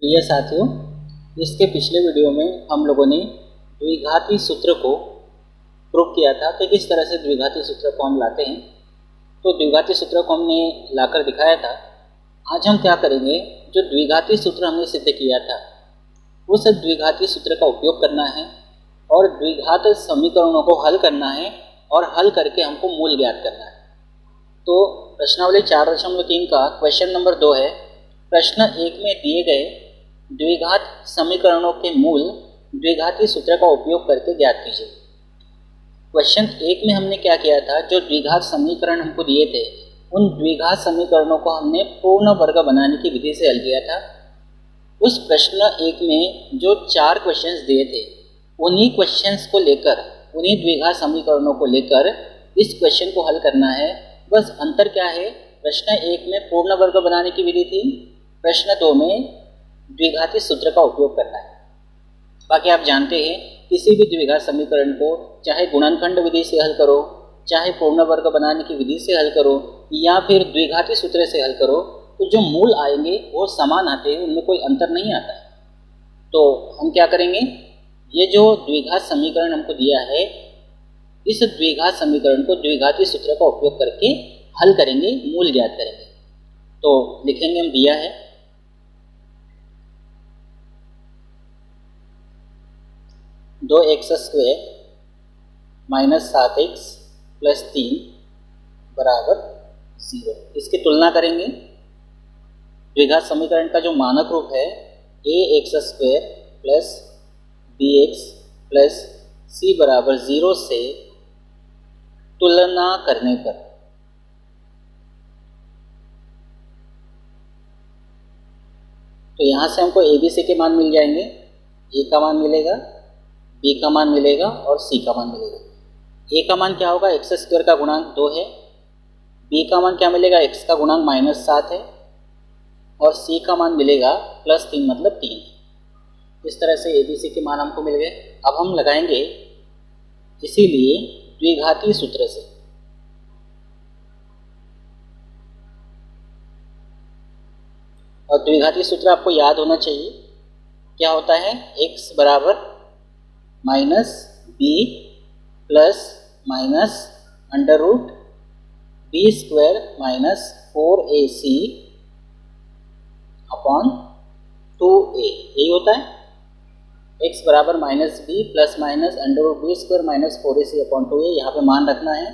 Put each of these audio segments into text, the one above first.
प्रिय साथियों, इसके पिछले वीडियो में हम लोगों ने द्विघाती सूत्र को प्रूव किया था कि किस तरह से द्विघाती सूत्र को हम लाते हैं। तो द्विघाती सूत्र को हमने लाकर दिखाया था। आज हम क्या करेंगे, जो द्विघाती सूत्र हमने सिद्ध किया था उस द्विघाती सूत्र का उपयोग करना है और द्विघात समीकरणों को हल करना है और हल करके हमको मूल ज्ञात करना है। तो प्रश्नावली 4.3 का क्वेश्चन नंबर 2 है। प्रश्न 1 में दिए गए द्विघात समीकरणों के मूल द्विघाती सूत्र का उपयोग करके ज्ञात कीजिए। क्वेश्चन 1 में हमने क्या किया था, जो द्विघात समीकरण हमको दिए थे उन द्विघात समीकरणों को हमने पूर्ण वर्ग बनाने की विधि से हल किया था। उस प्रश्न 1 में जो 4 क्वेश्चंस दिए थे उन्हीं क्वेश्चंस को लेकर, उन्हीं द्विघात समीकरणों को लेकर इस क्वेश्चन को हल करना है। बस अंतर क्या है, प्रश्न 1 में पूर्ण वर्ग बनाने की विधि थी, प्रश्न 2 में द्विघाती सूत्र का उपयोग करना है। बाकी आप जानते हैं किसी भी द्विघात समीकरण को चाहे गुणनखंड विधि से हल करो, चाहे पूर्ण वर्ग बनाने की विधि से हल करो या फिर द्विघाती सूत्र से हल करो, तो जो मूल आएंगे वो समान आते हैं, उनमें कोई अंतर नहीं आता है। तो हम क्या करेंगे, ये जो द्विघात समीकरण हमको दिया है इस द्विघात समीकरण को द्विघाती सूत्र का उपयोग करके हल करेंगे, मूल ज्ञात करेंगे। तो लिखेंगे हम, दिया है 2x² माइनस 7x प्लस 3 बराबर 0। इसकी तुलना करेंगे। द्विघात समीकरण का जो मानक रूप है ax² plus bx plus c बराबर 0 से तुलना करने पर तो यहाँ से हमको ABC के मान मिल जाएंगे। A का मान मिलेगा, B का मान मिलेगा और C का मान मिलेगा। A का मान क्या होगा, x² का गुणांक 2 है। B का मान क्या मिलेगा, x का गुणांक -7 है और C का मान मिलेगा +3 मतलब 3। इस तरह से ABC के मान हमको मिल गए। अब हम लगाएंगे इसीलिए द्विघाती सूत्र से। और द्विघाती सूत्र आपको याद होना चाहिए, क्या होता है, x बराबर -b plus minus √b² minus 4ac upon 2a, यही होता है। x बराबर -b plus minus √b² minus 4ac upon 2a। यहाँ पे मान रखना है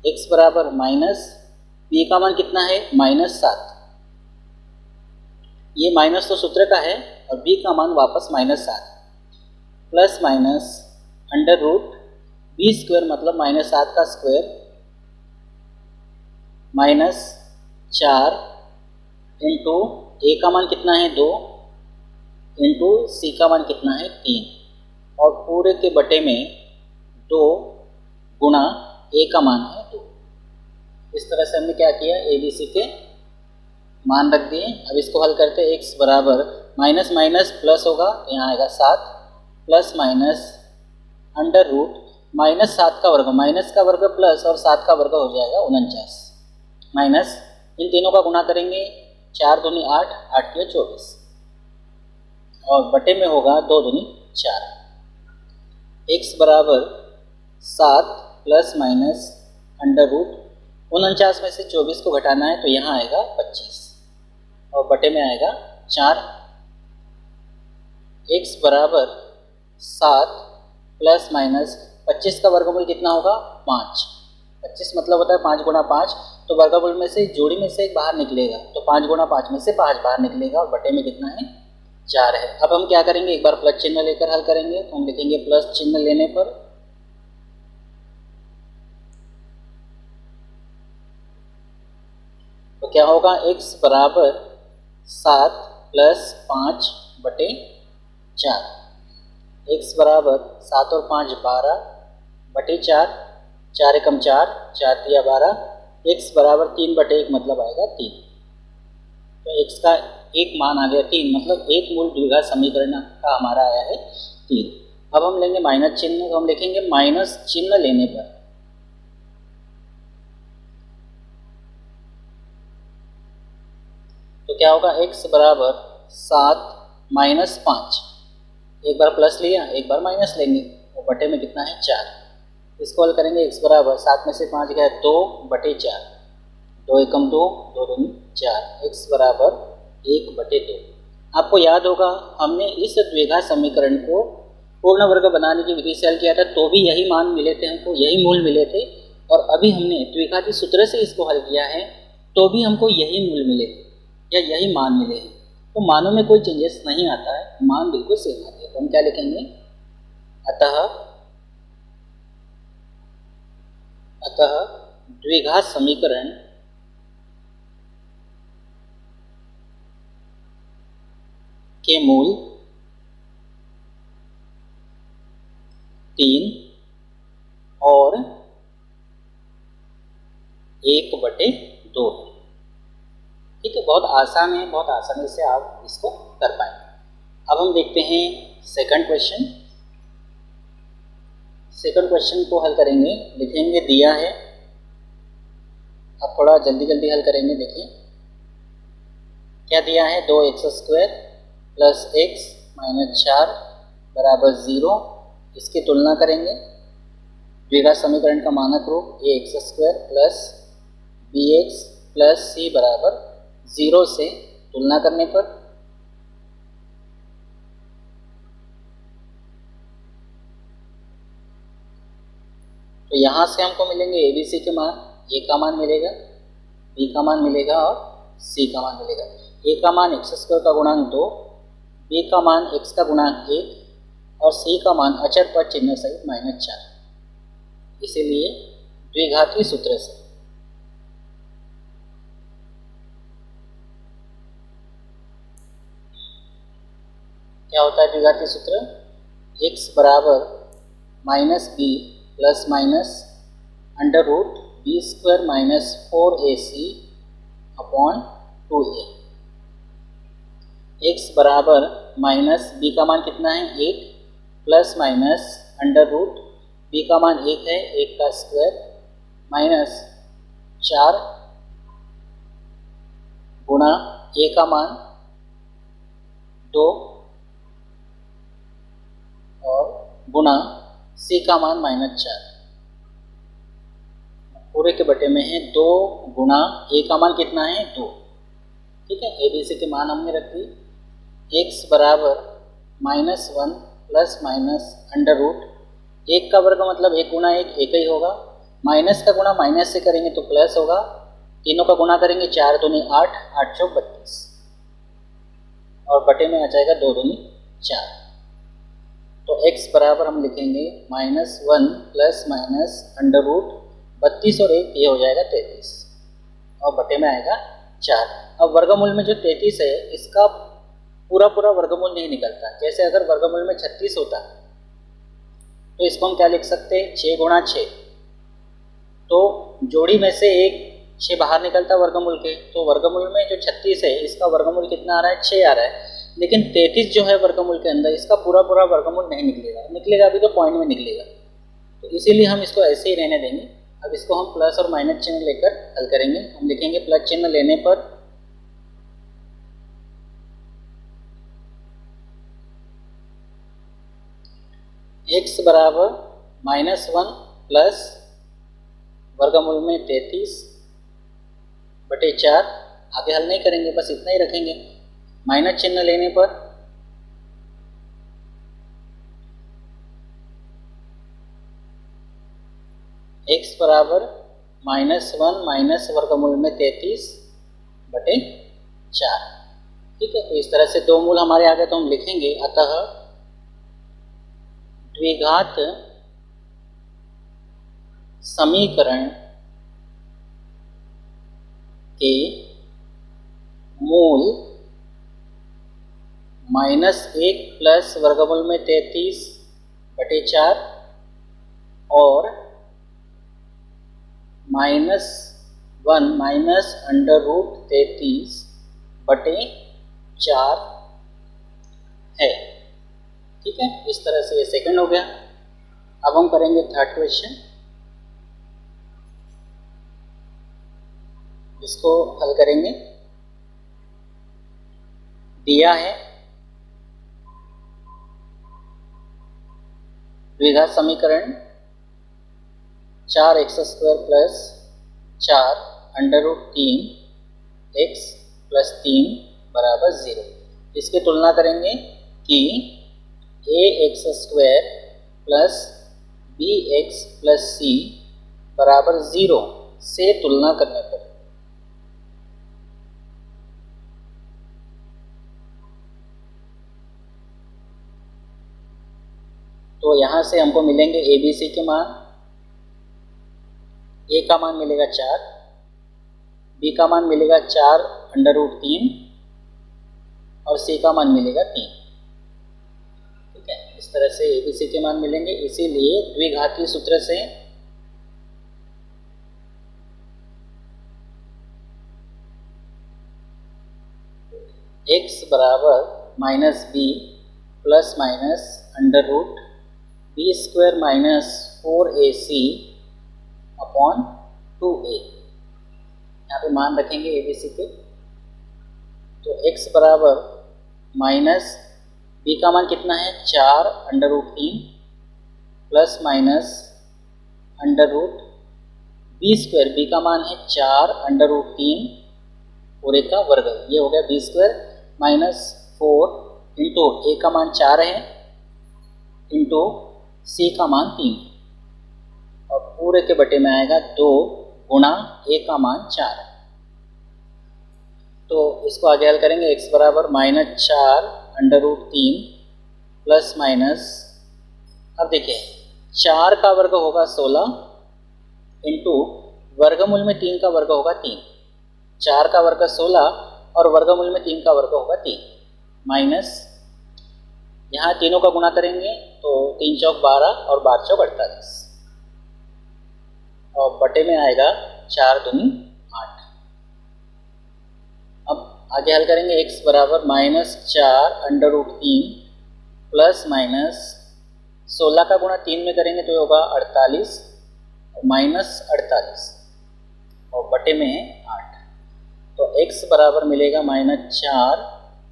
x बराबर माइनस, b का मान कितना है, -7, ये माइनस तो सूत्र का है और b का मान वापस -7 प्लस माइनस √b² मतलब -7 का स्क्वायर माइनस 4 इंटू a का मान कितना है 2 इंटू c का मान कितना है 3 और पूरे के बटे में 2 गुणा a का मान है 2। इस तरह से हमने क्या किया, ABC के मान रख दिए। अब इसको हल करते हैं। x बराबर माइनस माइनस प्लस होगा तो यहाँ आएगा 7 प्लस माइनस -7 का वर्ग, माइनस का वर्ग प्लस और 7 का वर्ग हो जाएगा 49 माइनस, इन तीनों का गुणा करेंगे, 4 दूनी 8, 8 के 24 और बटे में होगा 2 दूनी 4। x बराबर 7 प्लस माइनस √49 में से 24 को घटाना है तो यहाँ आएगा 25 और बटे में आएगा 4। x बराबर 7 प्लस माइनस 25 का वर्गमूल कितना होगा, 5। 25 मतलब होता है 5 गुणा 5, तो वर्गमूल में से जोड़ी में से एक बाहर निकलेगा तो 5 गुणा 5 में से 5 बाहर निकलेगा और बटे में कितना है, 4 है। अब हम क्या करेंगे, एक बार प्लस चिन्ह लेकर हल करेंगे। तो हम लिखेंगे प्लस चिन्ह लेने पर तो क्या होगा, x बराबर 7 प्लस 5 बटे 4, x बराबर 7 और 5 12 बटे 4, 4 एकम 4, 4 तिया 12, x बराबर 3 बटे 1 मतलब आएगा 3। तो x का एक मान आ गया 3, मतलब एक मूल द्विघात समीकरण का हमारा आया है 3। अब हम लेंगे माइनस चिन्ह, तो हम लिखेंगे माइनस चिन्ह लेने पर तो क्या होगा, x बराबर 7 -5। एक बार प्लस लिया, एक बार माइनस लेंगे, और बटे में कितना है 4। इसको हल करेंगे, x बराबर 7 में से 5 गया 2/4, 2 एकम 2, 2 दूनी 4, x बराबर 1/2। आपको याद होगा हमने इस द्विघात समीकरण को पूर्ण वर्ग बनाने की विधि से हल किया था, तो भी यही मान मिले थे हमको, यही मूल मिले थे। और अभी हमने द्विघाती सूत्र से इसको हल किया है, तो भी हमको यही मूल मिले या यही मान मिले हैं। तो मानों में कोई चेंजेस नहीं आता है, मान बिल्कुल सेम आते हैं। तो हम क्या लिखेंगे, अतः द्विघात समीकरण के मूल 3 और 1/2 है। ठीक है, बहुत आसान है, बहुत आसानी से आप इसको कर पाएंगे। अब हम देखते हैं सेकंड क्वेश्चन। सेकंड क्वेश्चन को हल करेंगे, लिखेंगे दिया है। अब थोड़ा जल्दी जल्दी हल करेंगे। देखिए क्या दिया है, 2x² + x - 4 बराबर 0। इसकी तुलना करेंगे, द्विघात समीकरण का मानक रूप ax² + bx + c बराबर 0 से तुलना करने पर तो यहाँ से हमको मिलेंगे abc के मान। a का मान मिलेगा, b का मान मिलेगा और c का मान मिलेगा। a का मान x² का गुणांक 2, b का मान x का गुणांक 1 और c का मान अचर पद चिन्ह सहित -4। इसीलिए द्विघाती सूत्र से क्या होता है द्विघाती सूत्र, x बराबर -b + -√b² - 4ac upon 2a। x बराबर -b का मान कितना है 1 प्लस माइनस √b का मान 1 है, 1 का स्क्वायर -4 गुणा a का मान 2 और गुणा c का मान -4। पूरे के बटे में है 2 गुणा a का मान कितना है 2। ठीक है, ए बी सी के मान हमने रख दी। x बराबर -1 प्लस माइनस √ 1 का वर्ग मतलब 1 गुणा 1 एक ही होगा, माइनस का गुणा माइनस से करेंगे तो प्लस होगा, तीनों का गुणा करेंगे 4 दूनी 8, 8 चौक 32 और बटे में आ जाएगा 2 दूनी 4। तो x बराबर हम लिखेंगे -1 प्लस माइनस √ 32 और 1 ये हो जाएगा 33 और बटे में आएगा 4। अब वर्गमूल में जो 33 है इसका पूरा वर्गमूल नहीं निकलता। जैसे अगर वर्गमूल में 36 होता तो इसको हम क्या लिख सकते हैं 6 गुणा 6, तो जोड़ी में से एक 6 बाहर निकलता वर्गमूल के, तो वर्गमूल में जो 36 है इसका वर्गमूल कितना आ रहा है 6 आ रहा है, लेकिन 33 जो है वर्गमूल के अंदर इसका पूरा वर्गमूल नहीं निकलेगा अभी तो पॉइंट में निकलेगा, तो इसीलिए हम इसको ऐसे ही रहने देंगे। अब इसको हम प्लस और माइनस चिन्ह लेकर हल करेंगे। हम लिखेंगे प्लस चिन्ह लेने पर x बराबर -1 प्लस वर्गमूल में 33 बटे 4, आगे हल नहीं करेंगे बस इतना ही रखेंगे। माइनस चिन्ह लेने पर x बराबर -1 माइनस वर्गमूल में 33 बटे 4। ठीक है, तो इस तरह से दो मूल हमारे आ गए, तो हम लिखेंगे अतः द्विघात समीकरण के मूल -1 प्लस वर्गमूल में 33 बटे 4 और -1 माइनस √33 बटे 4 है। ठीक है, इस तरह से ये सेकंड हो गया। अब हम करेंगे थर्ड क्वेश्चन, इसको हल करेंगे। दिया है द्विघात समीकरण 4x² plus 4 under root 3 x plus 3 बराबर 0। इसकी तुलना करेंगे कि ax² plus bx plus c बराबर 0 से तुलना करने पर तो यहाँ से हमको मिलेंगे ए बी सी के मान। ए का मान मिलेगा 4, बी का मान मिलेगा 4 अंडर रूट 3 और सी का मान मिलेगा 3। ठीक है, इस तरह से ए बी सी के मान मिलेंगे। इसीलिए द्विघाती सूत्र से x बराबर minus b plus minus under root b square minus 4ac upon 2a। यहाँ पे मान रखेंगे ए बी सी के। तो x बराबर माइनस b का मान कितना है 4 under root 3 plus minus under root b square, b का मान है 4 अंडर रूट 3 पूरे का वर्ग, ये हो गया बी स्क्वायर माइनस 4 इंटू ए का मान 4 है इंटू सी का मान 3 और पूरे के बटे में आएगा 2 गुणा ए का मान 4। तो इसको आगे हल करेंगे। x बराबर minus 4 under root 3 plus minus, अब देखिए 4 का वर्ग होगा 16 इंटू वर्गमूल में 3 का वर्ग होगा 3। 4 का वर्ग 16 और वर्गमूल में 3 का वर्ग होगा 3 माइनस, यहाँ तीनों का गुणा करेंगे तो 3 चौक 12 और 12 चौक 48 और बटे में आएगा 4 दूनी 8। अब आगे हल करेंगे। x बराबर minus 4 under root 3 plus minus 16 का गुणा 3 में करेंगे तो होगा 48 और माइनस 48 और बटे में है 8। तो x बराबर मिलेगा minus 4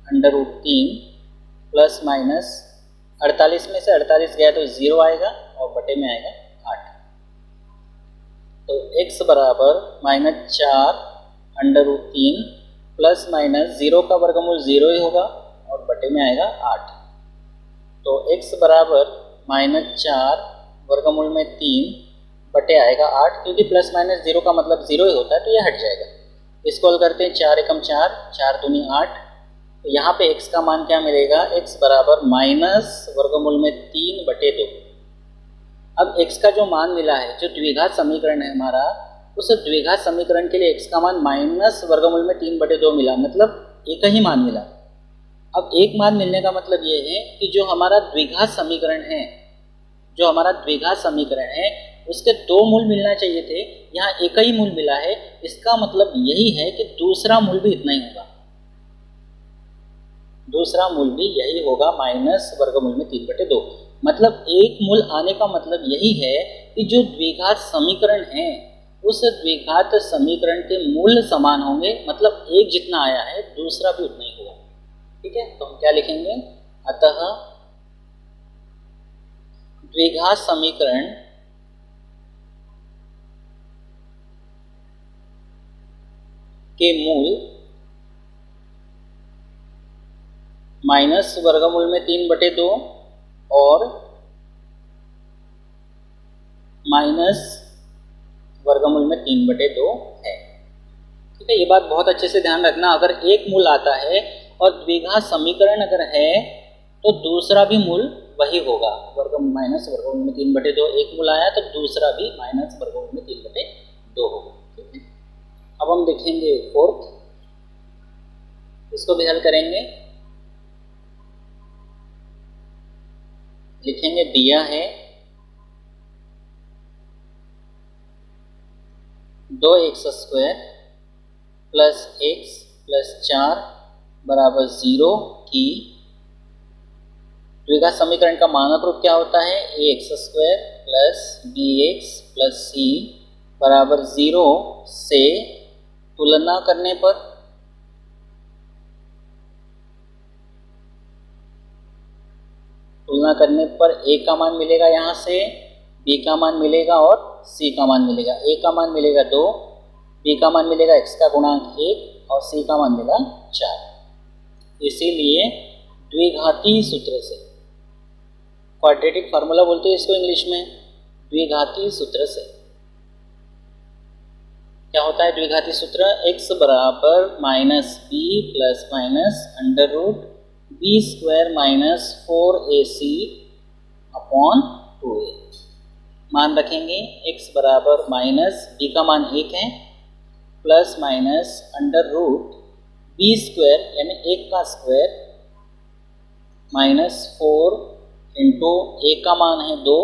under root 3 plus minus 48 में से 48 गया तो 0 आएगा और बटे में आएगा 8। तो x बराबर minus 4 under root 3 plus minus 0 का वर्गमूल 0 ही होगा और बटे में आएगा 8। तो x बराबर माइनस 4 वर्गमूल में 3 बटे आएगा 8, क्योंकि प्लस माइनस 0 का मतलब 0 ही होता है तो यह हट जाएगा। इसको हल करते हैं। 4 एकम 4, 4 दूनी 8। तो यहाँ पे x का मान क्या मिलेगा, x बराबर माइनस वर्गमूल में 3 बटे 2। अब x का जो मान मिला है, जो द्विघात समीकरण है हमारा, उस द्विघात समीकरण के लिए x का मान माइनस वर्गमूल में 3 बटे 2 मिला, मतलब एक ही मान मिला। अब एक मान मिलने का मतलब ये है कि जो हमारा द्विघात समीकरण है उसके 2 मूल मिलना चाहिए थे, यहाँ एक ही मूल मिला है। इसका मतलब यही है कि दूसरा मूल भी इतना ही होगा, दूसरा मूल भी यही होगा माइनस वर्गमूल में 3 बटे 2। मतलब एक मूल आने का मतलब यही है कि जो द्विघात समीकरण है उस द्विघात समीकरण के मूल समान होंगे, मतलब एक जितना आया है दूसरा भी उतना ही होगा। ठीक है, तो हम क्या लिखेंगे, अतः द्विघात समीकरण के मूल माइनस वर्गमूल में 3 बटे 2 और माइनस वर्गमूल में 3 बटे 2 है। ठीक है, ये बात बहुत अच्छे से ध्यान रखना। अगर एक मूल आता है और द्विघात समीकरण अगर है तो दूसरा भी मूल वही होगा, माइनस वर्गमूल में 3 बटे 2। एक मूल आया तो दूसरा भी माइनस वर्गमूल में 3 बटे 2 होगा। ठीक है, अब हम देखेंगे फोर्थ, इसको भी हल करेंगे। लिखेंगे, दिया है 2x² प्लस x प्लस 4 बराबर 0 की द्विघात समीकरण का मानक रूप क्या होता है, ax² plus bx plus c बराबर 0 से तुलना करने पर तुलना करने पर ए का मान मिलेगा, यहाँ से बी का मान मिलेगा और सी का मान मिलेगा। ए का मान मिलेगा 2, बी का मान मिलेगा x का गुणांक 1 और सी का मान मिलेगा 4। इसीलिए द्विघाती सूत्र से, क्वाड्रेटिक फार्मूला बोलते हैं इसको इंग्लिश में, द्विघाती सूत्र से क्या होता है द्विघाती सूत्र, x बराबर minus b plus minus under root b square minus 4ac upon 2a। मान रखेंगे x बराबर माइनस बी का मान 1 है plus minus under root b square यानी 1 का स्क्वायर माइनस 4 इंटू ए का मान है 2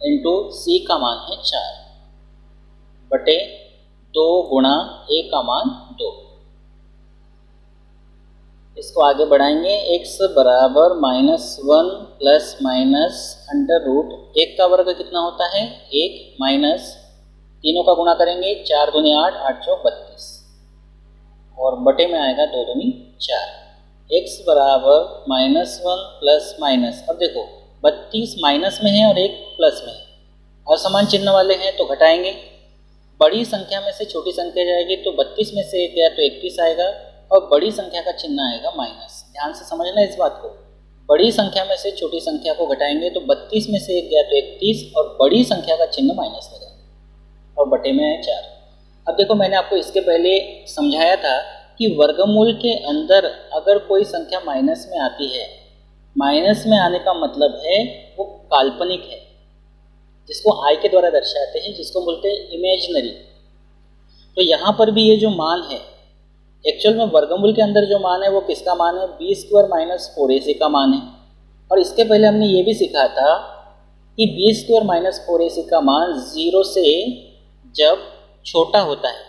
इंटू सी का मान है 4 बटे 2 गुणा ए का मान 2। इसको आगे बढ़ाएंगे, x बराबर -1 प्लस माइनस अंडर रूट 1 का वर्ग कितना होता है 1 माइनस तीनों का गुणा करेंगे 4 दूनी 8, 8 चौक 32 और बटे में आएगा 2 दूनी 4। x बराबर -1 प्लस माइनस, अब देखो 32 माइनस में है और 1 प्लस में है, असमान चिन्ह वाले हैं तो घटाएंगे। बड़ी संख्या में से छोटी संख्या जाएगी तो 32 में से 1 गया तो 31 आएगा और बड़ी संख्या का चिन्ह आएगा माइनस। ध्यान से समझना इस बात को, बड़ी संख्या में से छोटी संख्या को घटाएंगे तो 32 में से 1 गया तो 31 और बड़ी संख्या का चिन्ह माइनस लगेगा और बटे में है 4। अब देखो मैंने आपको इसके पहले समझाया था कि वर्गमूल के अंदर अगर कोई संख्या माइनस में आती है, माइनस में आने का मतलब है वो काल्पनिक है, जिसको आई के द्वारा दर्शाते हैं, जिसको बोलते हैं इमेजिनरी। तो यहाँ पर भी ये जो मान है एक्चुअल में वर्गमूल के अंदर जो मान है वो किसका मान है, बी स्क्वायर माइनस 4ac का मान है। और इसके पहले हमने ये भी सीखा था कि बी स्क्वायर माइनस 4ac का मान 0 से जब छोटा होता है,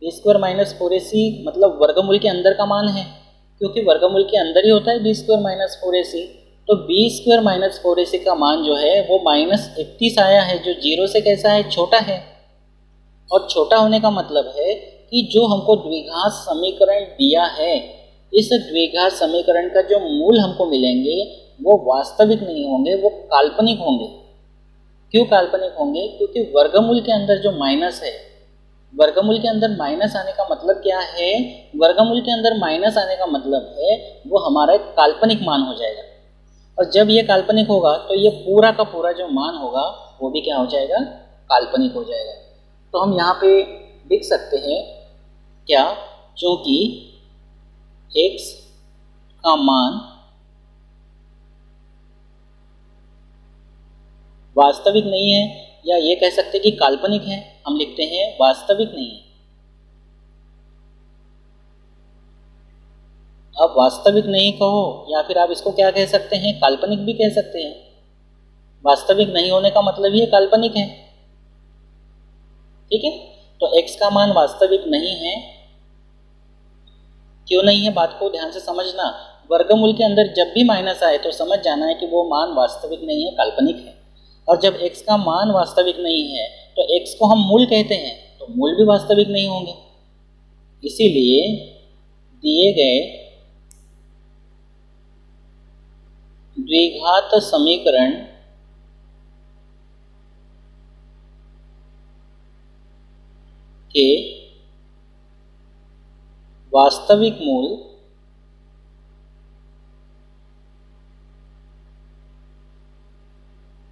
बी स्क्वायर माइनस 4ac मतलब वर्गमूल के अंदर का मान है, क्योंकि वर्गमूल के अंदर ही होता है बी स्क्वायर माइनस 4ac। तो बी स्क्वायर माइनस 4ac का मान जो है वो -31 आया है, जो 0 से कैसा है, छोटा है। और छोटा होने का मतलब है कि जो हमको द्विघात समीकरण दिया है, इस द्विघात समीकरण का जो मूल हमको मिलेंगे वो वास्तविक नहीं होंगे, वो काल्पनिक होंगे। क्यों काल्पनिक होंगे, क्योंकि वर्गमूल के अंदर जो माइनस है, वर्गमूल के अंदर माइनस आने का मतलब क्या है, वर्गमूल के अंदर माइनस आने का मतलब है वो हमारा एक काल्पनिक मान हो जाएगा। और जब ये काल्पनिक होगा तो ये पूरा का पूरा जो मान होगा वो भी क्या हो जाएगा, काल्पनिक हो जाएगा। तो हम यहाँ पे लिख सकते हैं क्या, क्योंकि x का मान वास्तविक नहीं है, या ये कह सकते हैं कि काल्पनिक है, हम लिखते हैं वास्तविक नहीं है। अब वास्तविक नहीं कहो या फिर आप इसको क्या कह सकते हैं, काल्पनिक भी कह सकते हैं। वास्तविक नहीं होने का मतलब ये काल्पनिक है, ठीक है। तो x का मान वास्तविक नहीं है, क्यों नहीं है, बात को ध्यान से समझना। वर्गमूल के अंदर जब भी माइनस आए तो समझ जाना है कि वो मान वास्तविक नहीं है, काल्पनिक है। और जब x का मान वास्तविक नहीं है तो x को हम मूल कहते हैं, तो मूल भी वास्तविक नहीं होंगे। इसीलिए दिए गए द्विघात समीकरण के वास्तविक मूल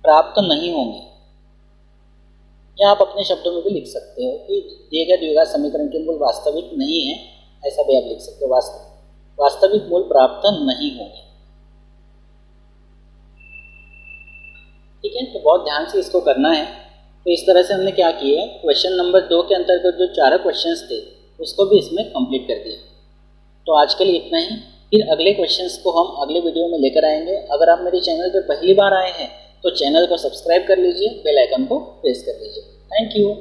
प्राप्त नहीं होंगे। या आप अपने शब्दों में भी लिख सकते हो कि दिए गए द्विघात समीकरण के मूल वास्तविक नहीं है, ऐसा भी आप लिख सकते हो, वास्तविक मूल प्राप्त नहीं होंगे। ठीक है, तो बहुत ध्यान से इसको करना है। तो इस तरह से हमने क्या किया, क्वेश्चन नंबर 2 के अंतर्गत जो 4 क्वेश्चंस थे उसको भी इसमें कंप्लीट कर दिया। तो आज के लिए इतना ही, फिर अगले क्वेश्चंस को हम अगले वीडियो में लेकर आएंगे। अगर आप मेरे चैनल पर पहली बार आए हैं तो चैनल को सब्सक्राइब कर लीजिए, बेल आइकन को प्रेस कर लीजिए। Thank you.